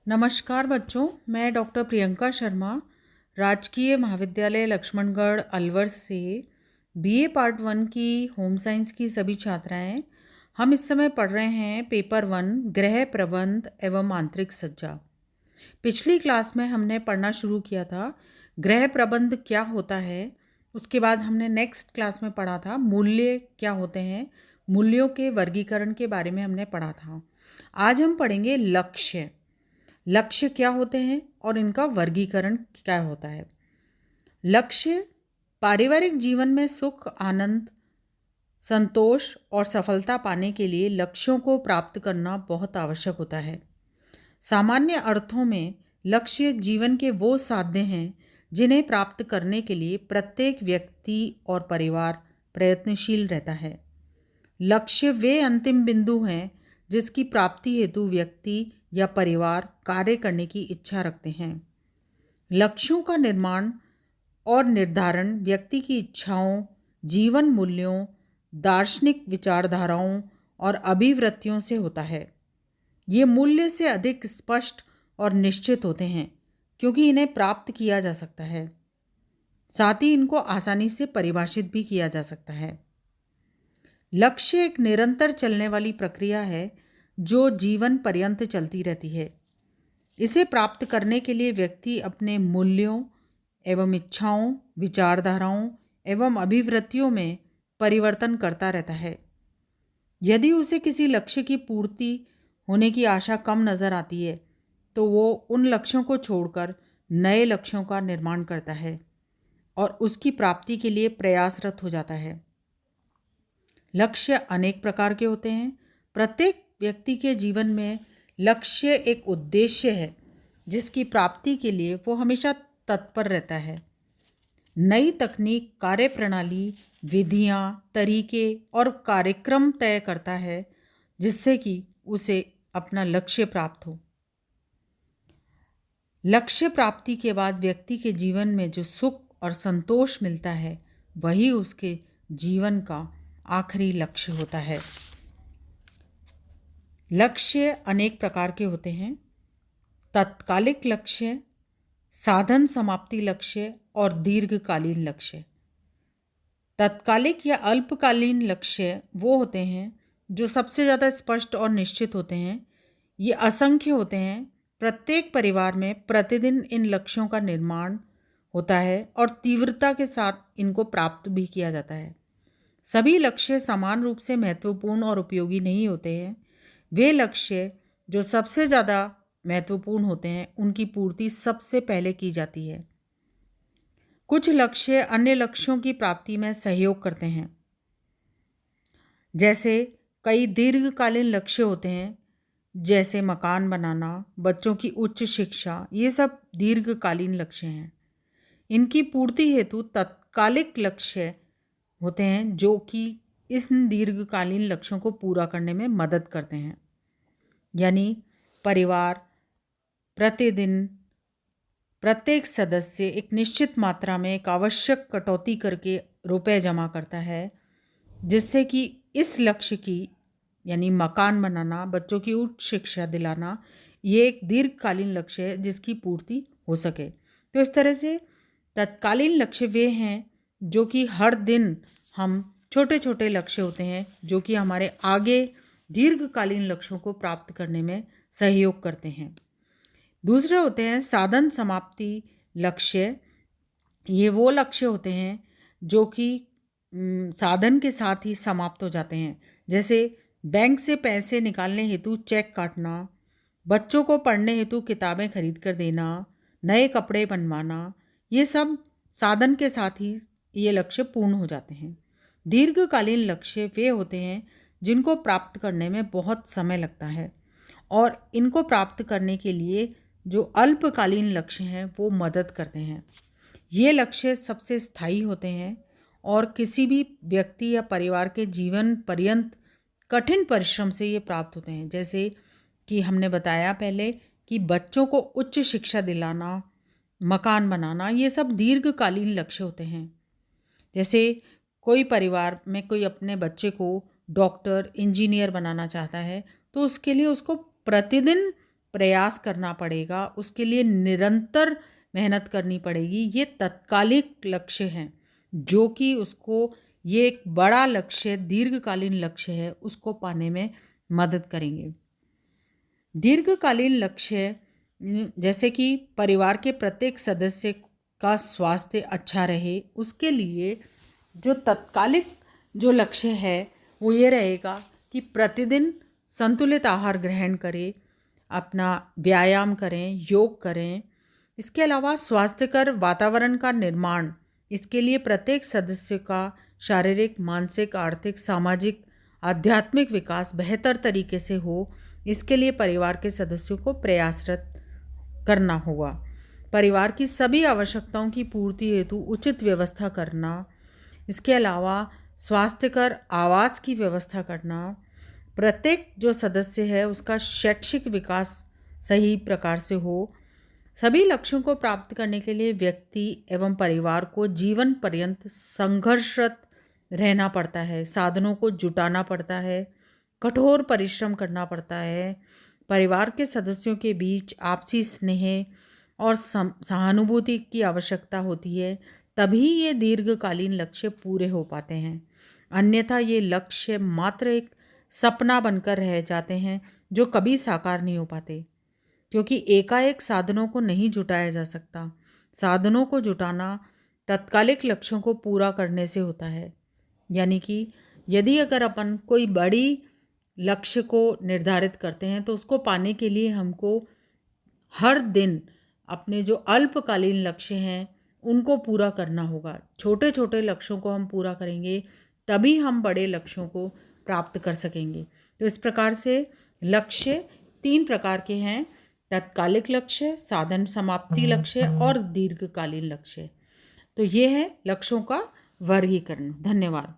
नमस्कार बच्चों, मैं डॉक्टर प्रियंका शर्मा राजकीय महाविद्यालय लक्ष्मणगढ़ अलवर से बीए पार्ट 1 की होम साइंस की सभी छात्राएं। हम इस समय पढ़ रहे हैं पेपर 1 गृह प्रबंध एवं आंतरिक सज्जा। पिछली क्लास में हमने पढ़ना शुरू किया था गृह प्रबंध क्या होता है। उसके बाद हमने नेक्स्ट क्लास में पढ़ा था मूल्य क्या होते हैं, मूल्यों के वर्गीकरण के बारे में हमने पढ़ा था। आज हम पढ़ेंगे लक्ष्य। लक्ष्य क्या होते हैं और इनका वर्गीकरण क्या होता है। लक्ष्य पारिवारिक जीवन में सुख, आनंद, संतोष और सफलता पाने के लिए लक्ष्यों को प्राप्त करना बहुत आवश्यक होता है। सामान्य अर्थों में लक्ष्य जीवन के वो साध्य हैं जिन्हें प्राप्त करने के लिए प्रत्येक व्यक्ति और परिवार प्रयत्नशील रहता है। लक्ष्य वे अंतिम बिंदु हैं जिसकी प्राप्ति हेतु व्यक्ति या परिवार कार्य करने की इच्छा रखते हैं। लक्ष्यों का निर्माण और निर्धारण व्यक्ति की इच्छाओं, जीवन मूल्यों, दार्शनिक विचारधाराओं और अभिवृत्तियों से होता है। ये मूल्य से अधिक स्पष्ट और निश्चित होते हैं क्योंकि इन्हें प्राप्त किया जा सकता है। साथ ही इनको आसानी से परिभाषित भी किया जा सकता है। लक्ष्य एक निरंतर चलने वाली प्रक्रिया है जो जीवन पर्यंत चलती रहती है। इसे प्राप्त करने के लिए व्यक्ति अपने मूल्यों एवं इच्छाओं, विचारधाराओं एवं अभिवृत्तियों में परिवर्तन करता रहता है। यदि उसे किसी लक्ष्य की पूर्ति होने की आशा कम नज़र आती है तो वो उन लक्ष्यों को छोड़कर नए लक्ष्यों का निर्माण करता है और उसकी प्राप्ति के लिए प्रयासरत हो जाता है। लक्ष्य अनेक प्रकार के होते हैं। प्रत्येक व्यक्ति के जीवन में लक्ष्य एक उद्देश्य है जिसकी प्राप्ति के लिए वो हमेशा तत्पर रहता है। नई तकनीक, कार्यप्रणाली, विधियाँ, तरीके और कार्यक्रम तय करता है जिससे कि उसे अपना लक्ष्य प्राप्त हो। लक्ष्य प्राप्ति के बाद व्यक्ति के जीवन में जो सुख और संतोष मिलता है वही उसके जीवन का आखिरी लक्ष्य होता है। लक्ष्य अनेक प्रकार के होते हैं। तत्कालिक लक्ष्य, साधन समाप्ति लक्ष्य और दीर्घकालीन लक्ष्य। तत्कालिक या अल्पकालीन लक्ष्य वो होते हैं जो सबसे ज़्यादा स्पष्ट और निश्चित होते हैं। ये असंख्य होते हैं। प्रत्येक परिवार में प्रतिदिन इन लक्ष्यों का निर्माण होता है और तीव्रता के साथ इनको प्राप्त भी किया जाता है। सभी लक्ष्य समान रूप से महत्वपूर्ण और उपयोगी नहीं होते हैं। वे लक्ष्य जो सबसे ज़्यादा महत्वपूर्ण होते हैं उनकी पूर्ति सबसे पहले की जाती है। कुछ लक्ष्य अन्य लक्ष्यों की प्राप्ति में सहयोग करते हैं। जैसे कई दीर्घकालीन लक्ष्य होते हैं जैसे मकान बनाना, बच्चों की उच्च शिक्षा, ये सब दीर्घकालीन लक्ष्य हैं। इनकी पूर्ति हेतु तत्कालिक लक्ष्य होते हैं जो कि इस दीर्घकालीन लक्ष्यों को पूरा करने में मदद करते हैं। यानी परिवार प्रतिदिन प्रत्येक सदस्य एक निश्चित मात्रा में एक आवश्यक कटौती करके रुपए जमा करता है जिससे कि इस लक्ष्य की यानी मकान बनाना, बच्चों की उच्च शिक्षा दिलाना, ये एक दीर्घकालीन लक्ष्य है जिसकी पूर्ति हो सके। तो इस तरह से तत्कालीन लक्ष्य वे हैं जो कि हर दिन हम छोटे छोटे लक्ष्य होते हैं जो कि हमारे आगे दीर्घकालीन लक्ष्यों को प्राप्त करने में सहयोग करते हैं। दूसरे होते हैं साधन समाप्ति लक्ष्य। ये वो लक्ष्य होते हैं जो कि साधन के साथ ही समाप्त हो जाते हैं। जैसे बैंक से पैसे निकालने हेतु चेक काटना, बच्चों को पढ़ने हेतु किताबें खरीद कर देना, नए कपड़े बनवाना, ये सब साधन के साथ ही ये लक्ष्य पूर्ण हो जाते हैं। दीर्घकालीन लक्ष्य वे होते हैं जिनको प्राप्त करने में बहुत समय लगता है और इनको प्राप्त करने के लिए जो अल्पकालीन लक्ष्य हैं वो मदद करते हैं। ये लक्ष्य सबसे स्थायी होते हैं और किसी भी व्यक्ति या परिवार के जीवन पर्यंत कठिन परिश्रम से ये प्राप्त होते हैं। जैसे कि हमने बताया पहले कि बच्चों को उच्च शिक्षा दिलाना, मकान बनाना, ये सब दीर्घकालीन लक्ष्य होते हैं। जैसे कोई परिवार में कोई अपने बच्चे को डॉक्टर, इंजीनियर बनाना चाहता है तो उसके लिए उसको प्रतिदिन प्रयास करना पड़ेगा, उसके लिए निरंतर मेहनत करनी पड़ेगी। ये तत्कालिक लक्ष्य हैं जो कि उसको, ये एक बड़ा लक्ष्य, दीर्घकालीन लक्ष्य है, उसको पाने में मदद करेंगे। दीर्घकालीन लक्ष्य जैसे कि परिवार के प्रत्येक सदस्य का स्वास्थ्य अच्छा रहे, उसके लिए जो तत्कालिक जो लक्ष्य है वो ये रहेगा कि प्रतिदिन संतुलित आहार ग्रहण करें, अपना व्यायाम करें, योग करें। इसके अलावा स्वास्थ्यकर वातावरण का निर्माण, इसके लिए प्रत्येक सदस्य का शारीरिक, मानसिक, आर्थिक, सामाजिक, आध्यात्मिक विकास बेहतर तरीके से हो, इसके लिए परिवार के सदस्यों को प्रयासरत करना होगा। परिवार की सभी आवश्यकताओं की पूर्ति हेतु उचित व्यवस्था करना, इसके अलावा स्वास्थ्यकर आवास की व्यवस्था करना, प्रत्येक जो सदस्य है उसका शैक्षिक विकास सही प्रकार से हो। सभी लक्ष्यों को प्राप्त करने के लिए व्यक्ति एवं परिवार को जीवन पर्यंत संघर्षरत रहना पड़ता है, साधनों को जुटाना पड़ता है, कठोर परिश्रम करना पड़ता है। परिवार के सदस्यों के बीच आपसी स्नेह और सहानुभूति की आवश्यकता होती है, तभी ये दीर्घकालीन लक्ष्य पूरे हो पाते हैं। अन्यथा ये लक्ष्य मात्र एक सपना बनकर रह जाते हैं जो कभी साकार नहीं हो पाते, क्योंकि एकाएक साधनों को नहीं जुटाया जा सकता। साधनों को जुटाना तात्कालिक लक्ष्यों को पूरा करने से होता है। यानी कि यदि अगर अपन कोई बड़ी लक्ष्य को निर्धारित करते हैं तो उसको पाने के लिए हमको हर दिन अपने जो अल्पकालीन लक्ष्य हैं उनको पूरा करना होगा। छोटे छोटे लक्ष्यों को हम पूरा करेंगे तभी हम बड़े लक्ष्यों को प्राप्त कर सकेंगे। तो इस प्रकार से लक्ष्य 3 प्रकार के हैं: तात्कालिक लक्ष्य, साधन समाप्ति लक्ष्य और दीर्घकालीन लक्ष्य। तो ये है लक्ष्यों का वर्गीकरण। धन्यवाद।